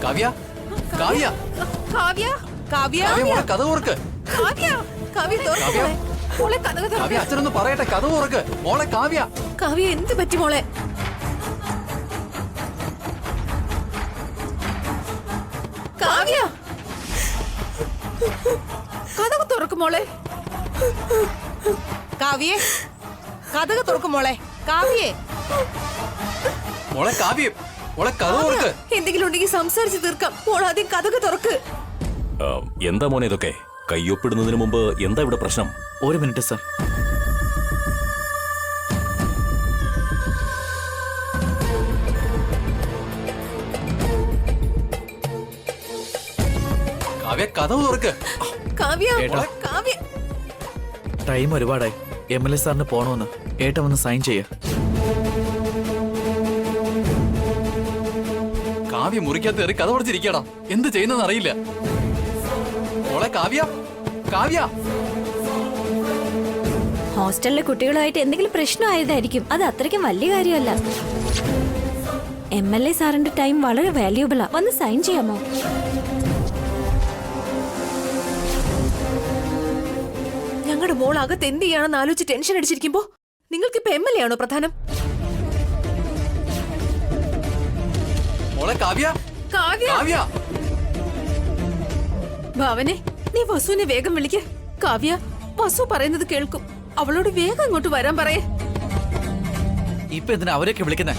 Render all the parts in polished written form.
കാവ്യ കാവ്യ കാവ്യ കാവ്യ കാവ്യ മോളെ കഥ ഓർക്ക്. കാവ്യ കാവ്യ കാവ്യ. മോളെ കഥ കാവ്യ അച്ഛനൊന്ന് പറയട്ടെ, കഥ ഓർക്ക്. മോളെ കാവ്യ. കാവ്യ എന്ത് പറ്റി മോളെ? കാവ്യ കഥക തുറക്കും മോളെ. കാവ്യേ കഥക തുറക്കും മോളെ. കാവ്യേ മോളെ കാവ്യ. മോളെ കഥ ഓർക്ക്. എന്തെങ്കിലും ഉണ്ടെങ്കിൽ സംസാരിച്ച് തീർക്കാം. മോൾ ആദ്യം കഥക തുറക്ക്. എന്താ മോനെ ഇതൊക്കെ? കയ്യൊപ്പിടുന്നതിന് മുമ്പ് എന്താ ഇവിടെ പ്രശ്നം? ഒരു മിനിറ്റ് സർ. കാവ്യ കഥ ഓർക്ക്. കാവ്യ ഏട്ടാ. കാവ്യ ടൈം ഒരുപാടായി. MLA സാറിന് പോണോന്ന്. ഏട്ടൻ വന്ന് സൈൻ ചെയ്യ. കാവ്യ മുറിക്കകത്ത് കയറി കഥ പഠിച്ചിരിക്കടാ. എന്ത് ചെയ്യുന്നതെന്ന് അറിയില്ല. മോളെ കാവ്യ. കാവ്യ. ഹോസ്റ്റലിലെ കുട്ടികളുമായിട്ട് എന്തെങ്കിലും പ്രശ്നമായതായിരിക്കും. അത് അത്രയ്ക്കും വലിയ കാര്യമല്ല. MLA സാറിന്റെ ടൈം വളരെ വാല്യൂബിളാ. വന്ന് സൈൻ ചെയ്യാമോ? ഞങ്ങളുടെ മോൾ അകത്ത് എന്ത് ചെയ്യാണെന്ന് ആലോചിച്ച് ടെൻഷൻ അടിച്ചിരിക്കുമ്പോ നിങ്ങൾക്ക് ഇപ്പൊ MLA ആണോ പ്രധാനം? മോളെ കാവ്യ. കാവ്യ കാവ്യ. ഭാവനെ നീ വസുവിനെ വേഗം വിളിക്ക. കാവ്യ വസു പറയുന്നത് കേൾക്കും. അവളോട് വേഗം ഇങ്ങോട്ട് വരാൻ പറയേ. ഇപ്പൊ എന്തിനാ അവരൊക്കെ വിളിക്കുന്നേ?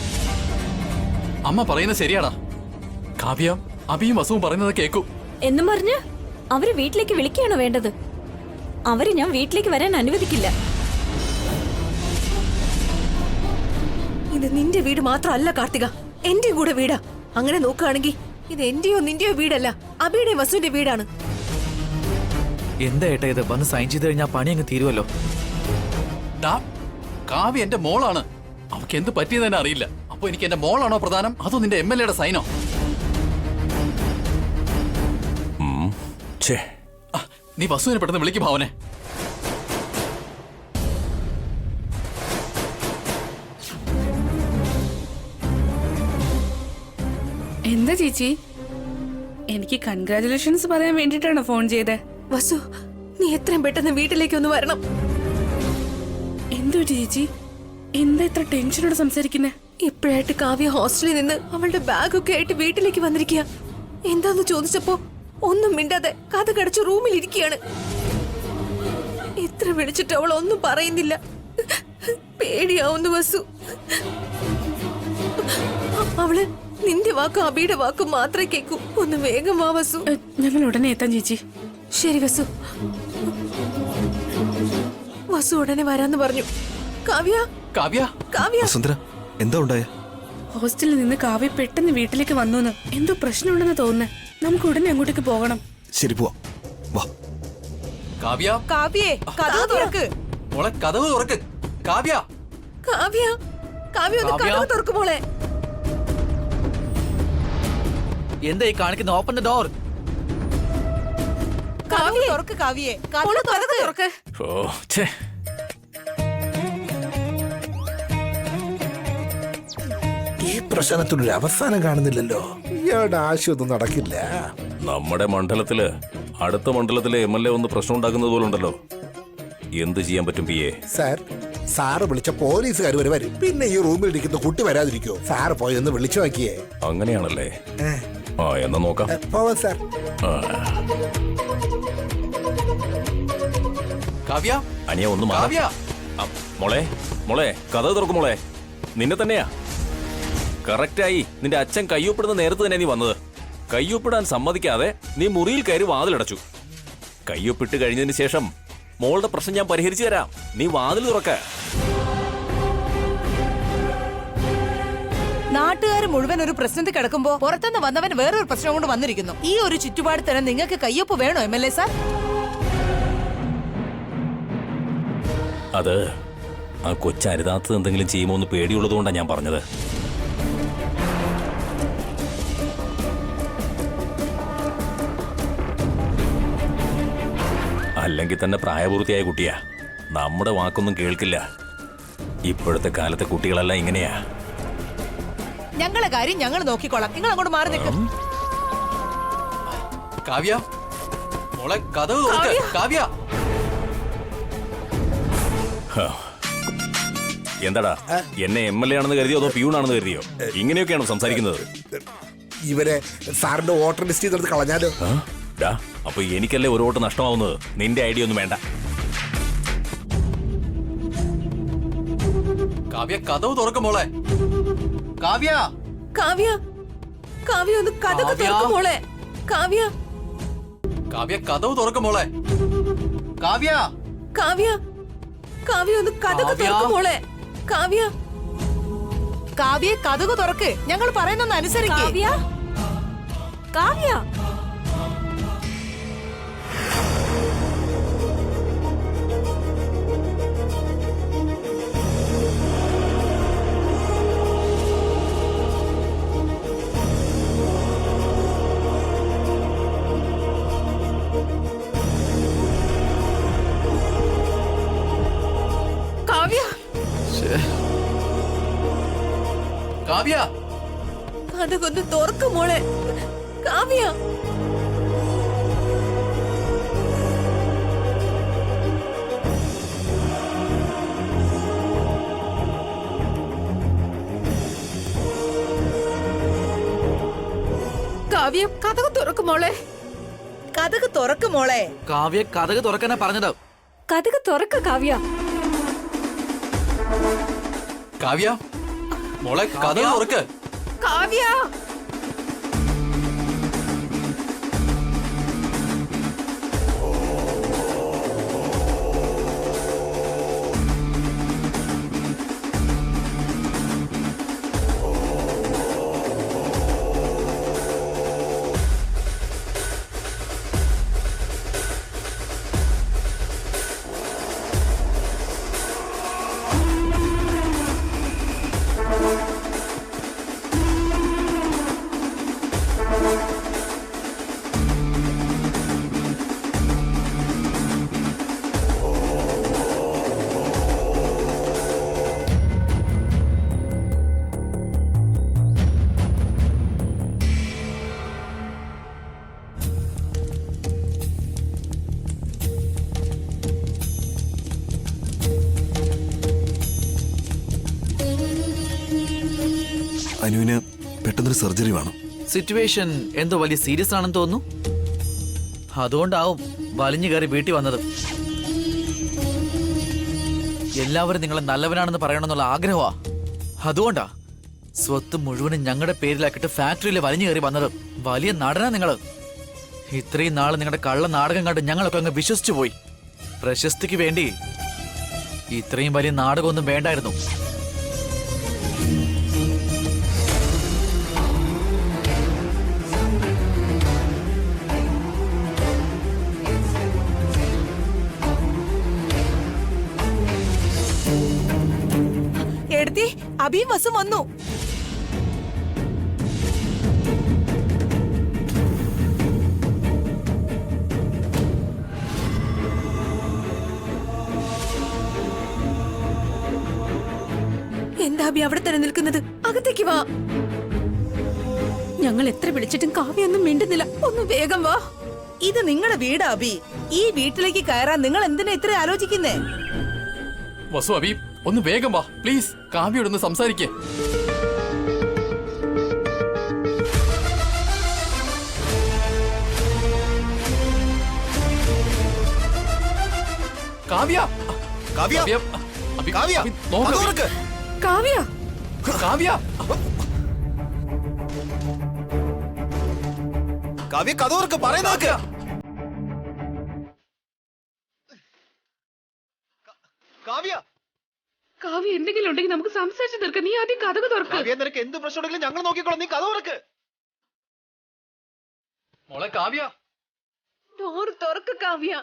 അമ്മ പറയുന്നത് ശരിയാടാ. കാവ്യ അഭിയും വസുവും പറയുന്നത് കേൾക്കും. എന്നും പറഞ്ഞ് അവര് വീട്ടിലേക്ക് വിളിക്കുകയാണോ വേണ്ടത്? അവര് ഞാൻ വീട്ടിലേക്ക് വരാൻ അനുവദിക്കില്ല. ഇത് നിന്റെ വീട് മാത്രമല്ല കാർത്തിക, എന്റെ കൂടെ വീടാ. അങ്ങനെ നോക്കുകയാണെങ്കിൽ ഇത് എന്റെയോ നിന്റെയോ വീടല്ല, അബിയുടെ വസുവിന്റെ വീടാണ്. എന്താ ഏട്ടാ ഇത്? വന്ന് സൈൻ ചെയ്ത് കഴിഞ്ഞാൽ പണി അങ്ങ് തീരുമല്ലോ. ഡാ, കാവ്യ എന്റെ മോളാണ്. അവക്ക് എന്ത് പറ്റിയെന്ന് തന്നെ അറിയില്ല. അപ്പൊ എനിക്ക് എന്റെ മോളാണോ പ്രധാനം, അതോ നിന്റെ MLA സൈനോ? ഛേ, നീ വസുവിനെ പെട്ടെന്ന് വിളിക്കും ഭാവനെ. എന്താ ചേച്ചി? എനിക്ക് കൺഗ്രാറ്റുലേഷൻസ് പറയാൻ വേണ്ടിട്ടാണ് ഫോൺ ചെയ്തേ. വസു, നീ എത്രയും പെട്ടെന്ന് വീട്ടിലേക്ക് ഒന്ന് വരണം. എന്തു പറ്റി ചേച്ചി? എന്താ ഇത്ര ടെൻഷനോടെ സംസാരിക്കുന്നേ? ഇപ്പോഴായിട്ട് കാവ്യ ഹോസ്റ്റലിൽ നിന്ന് അവളുടെ ബാഗൊക്കെ ആയിട്ട് വീട്ടിലേക്ക് വന്നിരിക്കുക. എന്താന്ന് ചോദിച്ചപ്പോ ഒന്നും മിണ്ടാതെ കഥ കടച്ച് റൂമിൽ ഇരിക്കുകയാണ്. എത്ര വിളിച്ചിട്ട് അവൾ ഒന്നും പറയുന്നില്ല. പേടിയാവുന്നു വസു. അവള് നിന്റെ വാക്കും അബിയുടെ വാക്കും മാത്രമേ കേൾക്കൂ. ഒന്ന് വേഗം വാ വസു. ഞങ്ങൾ ഉടനെ എത്താം ചേച്ചി. ശരി വസു. വസു ഉടനെ വരാന്ന് പറഞ്ഞു. കാവ്യ കാവ്യ. കാവ്യ വസുന്ധര, എന്താ ഉണ്ടായ? ഹോസ്റ്റലിൽ നിന്ന് കാവ്യ പെട്ടെന്ന് വീട്ടിലേക്ക് വന്നു. എന്തോ പ്രശ്നമുണ്ടെന്ന് തോന്നുന്നേ. നമുക്ക് ഉടനെ അങ്ങോട്ടേക്ക് പോകണം. ശരി, പോവാം. വാ. കാവ്യ. കാവ്യേ കഥ തുറക്ക്. മോളെ കഥവ് തുറക്ക്. കാവ്യ. കാവ്യ കാവ്യ ഒന്ന് കാവ്യ. കഥ തുറക്ക് മോളെ. എന്താ ഈ കാണിക്കുന്ന? Open the door. കാവ്യ തുറക്ക്. കാവ്യേ തുറക്ക്. ഓ ഛേ. ഈ പ്രശ്നത്തിനൊരു അവസാനം കാണുന്നില്ലല്ലോ. ഇയാളുടെ ആശയമൊന്നും നടക്കില്ല. നമ്മുടെ മണ്ഡലത്തില് അടുത്ത മണ്ഡലത്തിലെ MLA ഒന്ന് പ്രശ്നം ഉണ്ടാക്കുന്നത് പോലെ ഉണ്ടല്ലോ. എന്ത് ചെയ്യാൻ പറ്റും PA? സാർ, സാറ് വിളിച്ച പോലീസുകാർ വരെ വരും. പിന്നെ ഈ റൂമിൽ ഇരിക്കുന്ന കുട്ടി വരാതിരിക്കോ? സാറ് പോയി ഒന്ന് വിളിച്ചു നോക്കിയേ. അങ്ങനെയാണല്ലേ? ആ, എന്നാ നോക്കാം. പോവാം സാർ. കാവ്യ. അനിയ ഒന്ന് മാറാ. കാവ്യ. മോളെ മോളെ കഥ തുറക്കും മോളെ. നിന്നെ തന്നെയാ. കറക്റ്റായി. നിന്റെ അച്ഛൻ കയ്യൊപ്പിടുന്ന നേരത്ത് തന്നെ നീ വന്നത്. കയ്യൊപ്പിടാൻ സമ്മതിക്കാതെ നീ മുറിയിൽ കയറി വാതിലടച്ചു. കയ്യൊപ്പിട്ട് കഴിഞ്ഞതിന് ശേഷം മോളുടെ പ്രശ്നം ഞാൻ പരിഹരിച്ചു തരാം. നീ വാതിൽ തുറക്ക. നാട്ടുകാർ മുഴുവൻ ഒരു പ്രശ്നത്തിൽ കിടക്കുമ്പോ പുറത്തുനിന്ന് വന്നവൻ വേറൊരു പ്രശ്നം കൊണ്ട് വന്നിരിക്കുന്നു. ഈ ഒരു ചുറ്റുപാട് തന്നെ നിങ്ങൾക്ക് കയ്യൊപ്പ് വേണോ MLA സാർ? അത് ആ കൊച്ചരുതാത്തത് എന്തെങ്കിലും ചെയ്യുമോ എന്ന് പേടിയുള്ളതുകൊണ്ടാണ് ഞാൻ പറഞ്ഞത്. അല്ലെങ്കിൽ തന്നെ പ്രായപൂർത്തിയായ കുട്ടിയാ. നമ്മുടെ വാക്കൊന്നും കേൾക്കില്ല. ഇപ്പോഴത്തെ കാലത്തെ കുട്ടികളെല്ലാം ഇങ്ങനെയാ. ഞങ്ങളെ കാര്യം ഞങ്ങൾ നോക്കിക്കോളാം. നിങ്ങൾ അങ്ങോട്ട് മാറി നിൽക്കും. കാവ്യ മോളെ കഥവ് തുറക്ക് കാവ്യ. എന്താടാ എന്നെ MLA ആണെന്ന് കരുതിയോ അതോ പ്യൂണാണെന്ന് കരുതിയോ? ഇങ്ങനെയൊക്കെയാണോ സംസാരിക്കുന്നത്? ഇവരെ സാറിന്റെ വോട്ടർ ലിസ്റ്റ് ചെയ്തെടുത്ത് കളഞ്ഞാലോ? അപ്പൊ എനിക്കല്ലേ ഒരു വോട്ട് നഷ്ടമാവുന്നത്? നിന്റെ ഐഡിയ ഒന്നും വേണ്ട. കാവ്യ കഥവ് തുറക്ക് മോളെ. കാവ്യ കാവ്യ കാവ്യ ഒന്ന് കഥക് കാവ്യ. തുറക്ക് മോളെ. കാവ്യ കാവ്യ കഥവ് തുറക്ക് മോളെ. കാവ്യ കാവ്യ കാവ്യ ഒന്ന് കഥക് കാവ്യ. തുറക്ക് മോളെ. കാവ്യ കാവ്യ കഥക് തുറക്ക്, ഞങ്ങൾ പറയുന്നൊന്ന് അനുസരിക്ക്. കാവ്യ കാവ്യ കാവ്യ കാവ്യ കഥകൊന്ന് തുറക്ക് മോളെ. കാവ്യ കാവ്യ കഥക് തുറക്ക് മോളെ. കഥക് തുറക്ക് മോളെ. കാവ്യ കഥക് തുറക്കാനാ പറഞ്ഞത്. കഥക് തുറക്ക കാവ്യ. കാവ്യ മോളെ കഥവ് തുറക്ക്. കാവ്യ അനുവിന് പെട്ടെന്നൊരു സർജറി വേണം. സിറ്റുവേഷൻ എന്തോ വലിയ സീരിയസ് ആണെന്ന് തോന്നുന്നു. അതുകൊണ്ടാവും വലിഞ്ഞു കയറി വീട്ടിൽ വന്നത്. എല്ലാവരും നിങ്ങളെ നല്ലവനാണെന്ന് പറയണമെന്നുള്ള ആഗ്രഹമാ. അതുകൊണ്ടാ സ്വത്ത് മുഴുവനും ഞങ്ങളുടെ പേരിലാക്കിയിട്ട് ഫാക്ടറിയിൽ വലിഞ്ഞു കയറി വന്നത്. വലിയ നടനാ നിങ്ങള്. ഇത്രയും നാള് നിങ്ങളുടെ കള്ള നാടകം കണ്ട് ഞങ്ങളൊക്കെ അങ്ങ് വിശ്വസിച്ചു പോയി. പ്രശസ്തിക്ക് വേണ്ടി ഇത്രയും വലിയ നാടകമൊന്നും വേണ്ടായിരുന്നു. എടുത്തി അഭിയും വസും വന്നു. എന്താ അഭി അവിടെ തന്നെ നിൽക്കുന്നത്? അകത്തേക്ക് വാ. ഞങ്ങൾ എത്ര വിളിച്ചിട്ടും കാവ്യൊന്നും മിണ്ടുന്നില്ല. ഒന്ന് വേഗം വാ. ഇത് നിങ്ങളുടെ വീടാ അഭി. ഈ വീട്ടിലേക്ക് കയറാൻ നിങ്ങൾ എന്തിനാ ഇത്ര ആലോചിക്കുന്നേ? വസു അബി ഒന്ന് വേഗം വാ പ്ലീസ്. കാവ്യോടൊന്ന് സംസാരിക്കേ. കാവ്യ കാവ്യ കാവ്യ അബി, കാവ്യ അബി, നോക്ക് കഥ അബി. തുറക്ക്. കാവ്യ കാവ്യ കാവ്യ കഥ തുറക്ക്, പറയുന്ന കേക്ക്. കാവ്യ കാവ്യ എന്തെങ്കിലും ഉണ്ടെങ്കിൽ നമുക്ക് സംസാരിച്ച് തീർക്കാം. നീ ആദ്യം കഥക് തുറക്ക. കാവ്യ നിനക്ക് എന്ത് പ്രശ്നം ഉണ്ടെങ്കിലും ഞങ്ങൾ നോക്കിക്കോളാം. നീ കഥ തുറക്ക്. മോളെ കാവ്യ ഡോറ് തുറക്ക് കാവ്യ.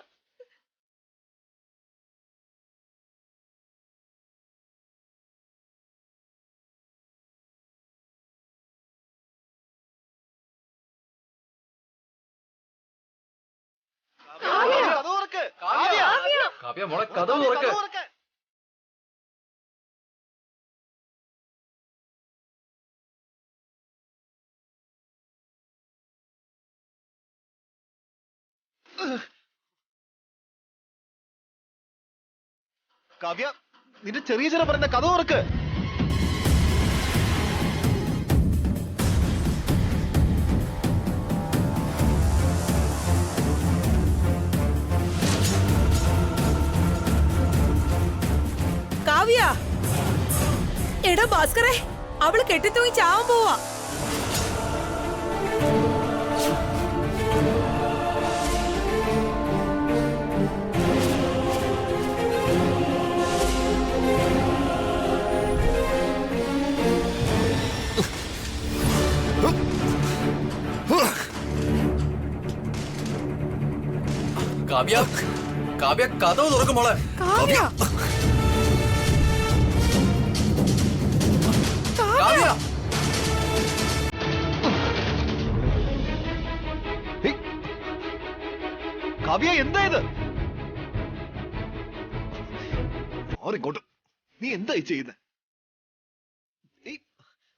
കഥ തുറക്ക്. കാവ്യ കാവ്യ മോളെ കഥ തുറക്ക്. തുറക്ക്. കാവ്യ നിന്റെ ചെറിയ ചെറിയ പറയുന്ന കഥ ഓർക്ക്. കാവ്യ, എടാ ഭാസ്കരേ, അവള് കെട്ടിത്തൂങ്ങി ചാവാൻ പോവാ. കാവ്യ, കാവ്യ കഥവ് തുറക്കും മോളെ. കാവ്യ കാവ്യ, ഹേയ്, കാവ്യ എന്താ ഇത്? ഇങ്ങോട്ട് നീ എന്താ ചെയ്യുന്നത്?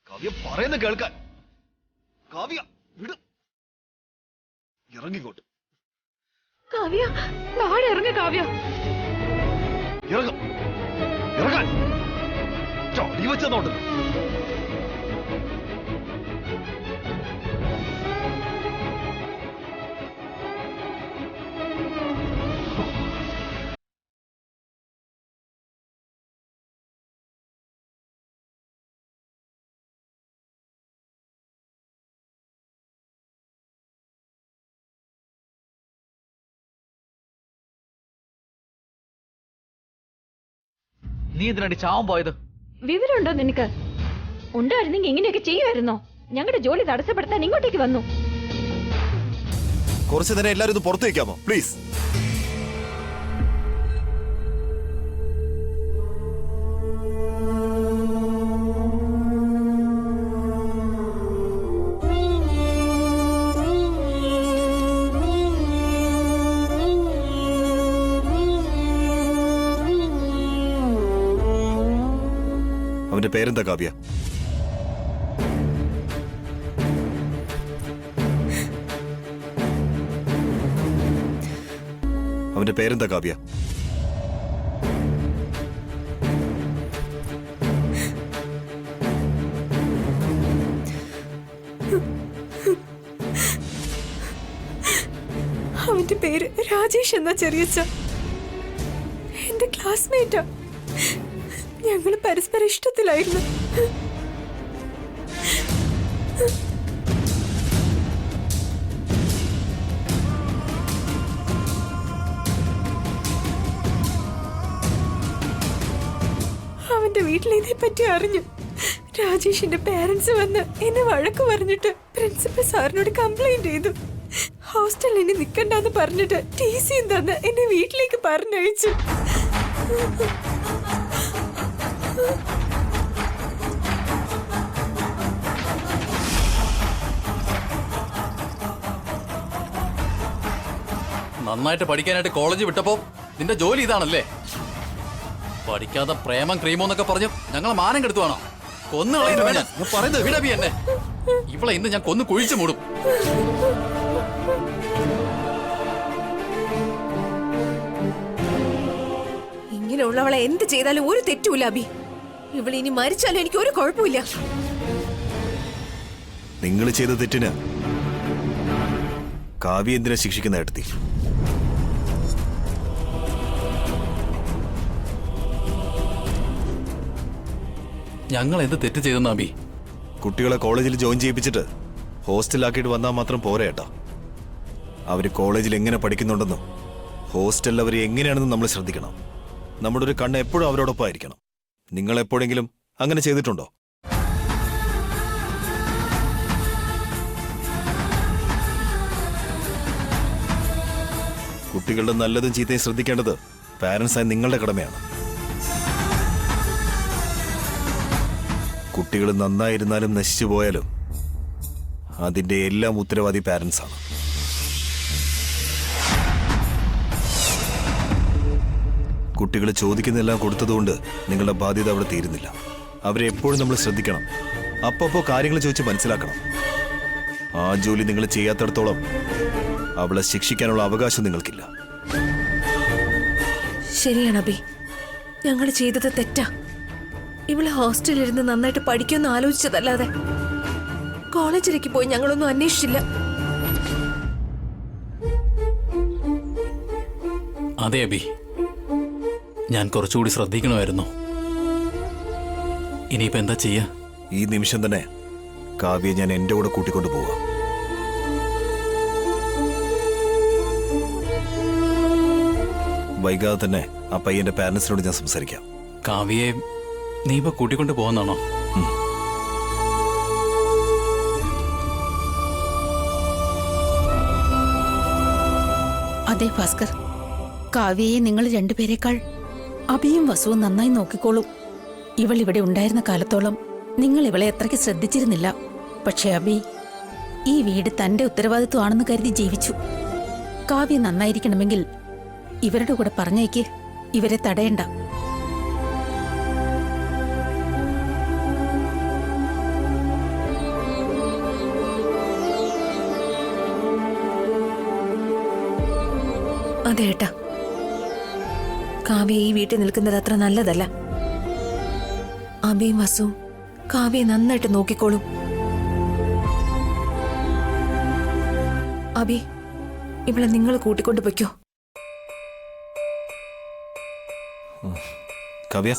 കാവ്യ പറയുന്ന കേൾക്കാൻ. കാവ്യ വിട്, ഇറങ്ങിക്കോട്ട്. കാവ്യ താഴെ ഇറങ്ങ. കാവ്യ ഇറങ്ങും, ഇറങ്ങാൻ ചാടി വെച്ചെന്നോണ്ട്. നീ എന്തിനാണ് ചാവാൻ പോയത്? വിവരമുണ്ടോ നിനക്ക്? ഉണ്ടായിരുന്നെങ്കിൽ ഇങ്ങനെയൊക്കെ ചെയ്യുമായിരുന്നോ? ഞങ്ങളുടെ ജോലി തടസ്സപ്പെടുത്താൻ ഇങ്ങോട്ടേക്ക് വന്നു. കുറച്ചു നേരം എല്ലാരും ഒന്ന് പുറത്തു വയ്ക്കാമോ പ്ലീസ്? അവന്റെ പേരെന്താ കാവ്യ? അവന്റെ പേരെന്താ കാവ്യ? അവന്റെ പേര് രാജേഷ് എന്നാ ചെറിയച്ച. എന്റെ ക്ലാസ്മേറ്റാ. ഞങ്ങൾ പരസ്പര ഇഷ്ടത്തിലായിരുന്നു. അവന്റെ വീട്ടിൽ ഇതേപ്പറ്റി അറിഞ്ഞു. രാജേഷിന്റെ പേരൻസ് വന്ന് എന്നെ വഴക്ക് പറഞ്ഞിട്ട് പ്രിൻസിപ്പൽ സാറിനോട് കംപ്ലൈന്റ് ചെയ്തു. ഹോസ്റ്റലിൽ ഇനി നിക്കണ്ടെന്ന് പറഞ്ഞിട്ട് TC തന്ന് എന്നെ വീട്ടിലേക്ക് പറഞ്ഞയച്ചു. നന്നായിട്ട് പഠിക്കാനായിട്ട് കോളേജ് വിട്ടപ്പോ നിന്റെ ജോലി ഇതാണല്ലേ? പഠിക്കാതെ പ്രേമം ക്രീമോ എന്നൊക്കെ പറഞ്ഞു ഞങ്ങളെ മാനം കെടുത്തുവാണോ? കൊന്നു കളയുന്നു ഞാൻ പറയുന്നത്. വിടബി എന്നെ. ഇവളെ ഇന്ന് ഞാൻ കൊന്നു കുഴിച്ചു മൂടും. ഇങ്ങനെയുള്ളവളെ എന്ത് ചെയ്താലും ഒരു തെറ്റുമില്ല അബി. ഇവൾ ഇനി മരിച്ചാലും എനിക്ക് ഒരു കുഴപ്പമില്ല. നിങ്ങൾ ചെയ്ത തെറ്റിന് കാവ്യ എന്തിനാ ശിക്ഷിക്കുന്ന ഏട്ടത്തി? ഞങ്ങൾ എന്ത് തെറ്റ് ചെയ്തെന്ന് അബി? കുട്ടികളെ കോളേജിൽ ജോയിൻ ചെയ്യിപ്പിച്ചിട്ട് ഹോസ്റ്റലിലാക്കിയിട്ട് വന്നാൽ മാത്രം പോരാ ഏട്ടാ. അവര് കോളേജിൽ എങ്ങനെ പഠിക്കുന്നുണ്ടെന്നും ഹോസ്റ്റലിൽ അവർ എങ്ങനെയാണെന്നും നമ്മൾ ശ്രദ്ധിക്കണം. നമ്മുടെ ഒരു കണ്ണ് എപ്പോഴും അവരോടൊപ്പം ആയിരിക്കണം. നിങ്ങൾ എപ്പോഴെങ്കിലും അങ്ങനെ ചെയ്തിട്ടുണ്ടോ? കുട്ടികളുടെ നല്ലതും ചീത്തയും ശ്രദ്ധിക്കേണ്ടത് പാരന്റ്സായ നിങ്ങളുടെ കടമയാണ്. കുട്ടികൾ നന്നായിരുന്നാലും നശിച്ചു പോയാലും അതിന്റെ എല്ലാം ഉത്തരവാദി പാരന്റ്സാണ്. കുട്ടികൾ ചോദിക്കുന്നതെല്ലാം കൊടുത്തതുകൊണ്ട് നിങ്ങളുടെ ബാധ്യത അവിടെ തീരുന്നില്ല. അവരെ എപ്പോഴും നമ്മൾ ശ്രദ്ധിക്കണം. അപ്പപ്പോ കാര്യങ്ങൾ ചോദിച്ച് മനസ്സിലാക്കണം. ആ ജോലി നിങ്ങൾ ചെയ്യാത്തിടത്തോളം അവളെ ശിക്ഷിക്കാനുള്ള അവകാശം നിങ്ങൾക്കില്ല. ശരിയാണ് അബി, ഞങ്ങൾ ചെയ്തത് തെറ്റാ. ഇവള് ഹോസ്റ്റലിൽ ഇരുന്ന് നന്നായിട്ട് പഠിക്കുമെന്ന് ആലോചിച്ചതല്ലാതെ കോളേജിലേക്ക് പോയി ഞങ്ങളൊന്നും അന്വേഷിച്ചില്ല. അതെ അബി, ഞാൻ കുറച്ചുകൂടി ശ്രദ്ധിക്കണമായിരുന്നു. ഇനിയിപ്പോ എന്താ ചെയ്യാ? ഈ നിമിഷം തന്നെ കാവ്യെ ഞാൻ എന്റെ കൂടെ കൂട്ടിക്കൊണ്ടു പോവാം. വൈകാതെ തന്നെ ആ പയ്യന്റെ പാരന്റ്സിനോട് ഞാൻ സംസാരിക്കാം. കാവ്യയെ നീ ഇപ്പൊ കൂട്ടിക്കൊണ്ട് പോകുന്നാണോ? അതെ ഭാസ്കർ, കാവ്യയെ നിങ്ങൾ രണ്ടുപേരെക്കാൾ അഭിയും വസുവും നന്നായി നോക്കിക്കോളൂ. ഇവൾ ഇവിടെ ഉണ്ടായിരുന്ന കാലത്തോളം നിങ്ങൾ ഇവളെ അത്രയ്ക്ക് ശ്രദ്ധിച്ചിരുന്നില്ല. പക്ഷെ അഭി ഈ വീട് തന്റെ ഉത്തരവാദിത്വമാണെന്ന് കരുതി ജീവിച്ചു. കാവ്യ നന്നായിരിക്കണമെങ്കിൽ ഇവരുടെ കൂടെ പറഞ്ഞേക്ക്, ഇവരെ തടയണ്ട. അതെ ഏട്ടാ, കാവ്യ ഈ വീട്ടിൽ നിൽക്കുന്നത് അത്ര നല്ലതല്ല. അബിയും വസുവും കാവ്യെ നന്നായിട്ട് നോക്കിക്കോളും. അബി, ഇവളെ നിങ്ങൾ കൂട്ടിക്കൊണ്ടു പൊയ്ക്കോ. കാവ്യ,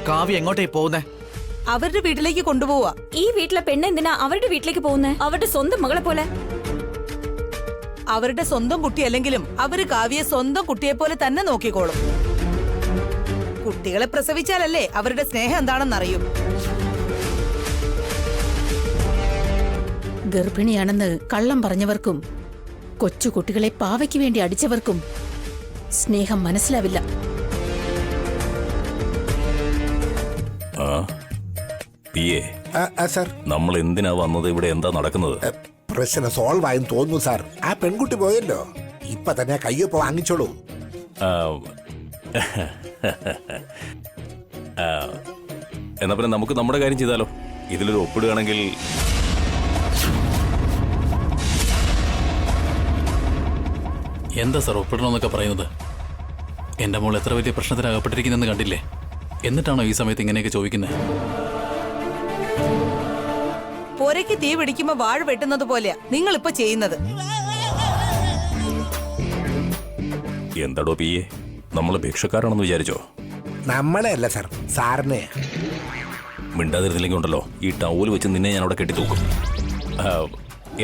കാവ്യ എങ്ങോട്ടേ പോകുന്നേ? അവരുടെ വീട്ടിലേക്ക് കൊണ്ടുപോവാ. ഈ വീട്ടിലെ പെണ്ണ് എന്തിനാ അവരുടെ വീട്ടിലേക്ക് പോകുന്നേ? അവരുടെ സ്വന്തം മകളെ പോലെ. അവരുടെ സ്വന്തം കുട്ടിയല്ലെങ്കിലും അവര് കാവ്യയെ സ്വന്തം കുട്ടിയെ പോലെ തന്നെ നോക്കിക്കോളും. കുട്ടികളെ പ്രസവിച്ചാലല്ലേ അവരുടെ സ്നേഹം എന്താണെന്നറിയൂ. ഗർഭിണിയാണെന്ന് കള്ളം പറഞ്ഞവർക്കും കൊച്ചുകുട്ടികളെ പാവയ്ക്ക് വേണ്ടി അടിച്ചവർക്കും സ്നേഹം മനസ്സിലാവില്ല. സാർ, നമ്മൾ എന്തിനാ വന്നത്? ഇവിടെ എന്താ നടക്കുന്നത്? പ്രശ്നം സോൾവ് ആയെന്ന് തോന്നുന്നു സാർ. ആ പെൺകുട്ടി പോയല്ലോ, ഇപ്പൊ തന്നെ കയ്യൊപ്പ് വാങ്ങിച്ചോളൂ. എന്നാ പിന്നെ നമുക്ക് നമ്മുടെ കാര്യം ചെയ്താലോ? ഇതിലൊരു ഒപ്പിടുകയാണെങ്കിൽ. എന്താ സാർ ഒപ്പിടണമെന്നൊക്കെ പറയുന്നത്? എന്റെ മോൾ എത്ര വലിയ പ്രശ്നത്തിനകപ്പെട്ടിരിക്കുന്നെന്ന് കണ്ടില്ലേ? എന്നിട്ടാണോ ഈ സമയത്ത് ഇങ്ങനെയൊക്കെ ചോദിക്കുന്നത്? പോരയ്ക്ക് തീ പിടിക്കുമ്പോ വാഴ വെട്ടുന്നത് പോലെയാ നിങ്ങൾ ഇപ്പൊ ചെയ്യുന്നത്. എന്താടോ പിയെ, നമ്മള് ഭിക്ഷക്കാരാണെന്ന് വിചാരിച്ചോ? നമ്മളെ അല്ല സാർ, സാറിനെ. മിണ്ടാതിരുന്നില്ലെങ്കിൽ ഉണ്ടല്ലോ, ഈ ടൗല് വെച്ച് നിന്നെ ഞാൻ അവിടെ കെട്ടിത്തൂക്കും.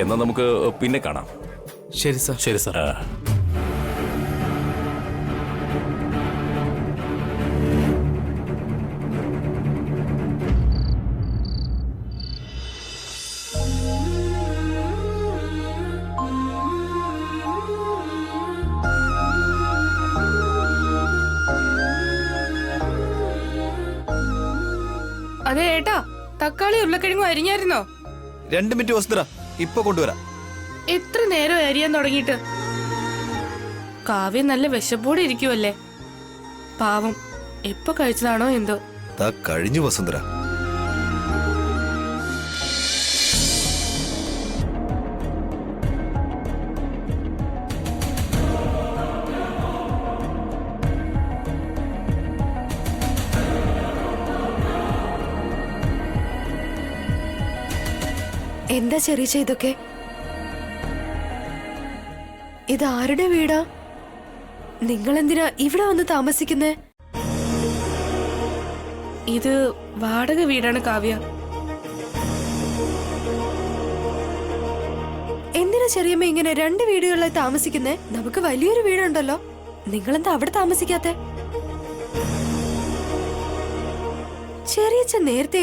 എന്നാ നമുക്ക് പിന്നെ കാണാം. ശരി സാർ. ശരി സാർ. ചേട്ടാ തക്കാളി ഉരുളക്കിഴങ്ങും അരിഞ്ഞായിരുന്നോ? 2 മിനിറ്റ് വസുന്ധര, ഇപ്പൊ കൊണ്ടുവരാം. എത്ര നേരം അരിയാൻ തുടങ്ങിയിട്ട്? കാവ്യ നല്ല വിശപ്പോടെ ഇരിക്കുവല്ലേ. പാവം, എപ്പോ കഴിച്ചതാണോ എന്തോ. ദാ കഴിഞ്ഞു വസുന്ധര. എന്താ ചെറിയ ഇതൊക്കെ? ഇത് ആരുടെ വീടാ? നിങ്ങൾ എന്തിനാ ഇവിടെ വന്ന് താമസിക്കുന്നേ? ഇത് വാടക വീടാണ് കാവ്യ. എന്തിനാ ചെറിയമ്മ ഇങ്ങനെ 2 വീടുകളിലായി താമസിക്കുന്നേ? നമുക്ക് വലിയൊരു വീടുണ്ടല്ലോ. നിങ്ങളെന്താ അവിടെ താമസിക്കാത്തെ? ചെറിയച്ഛൻ നേരത്തെ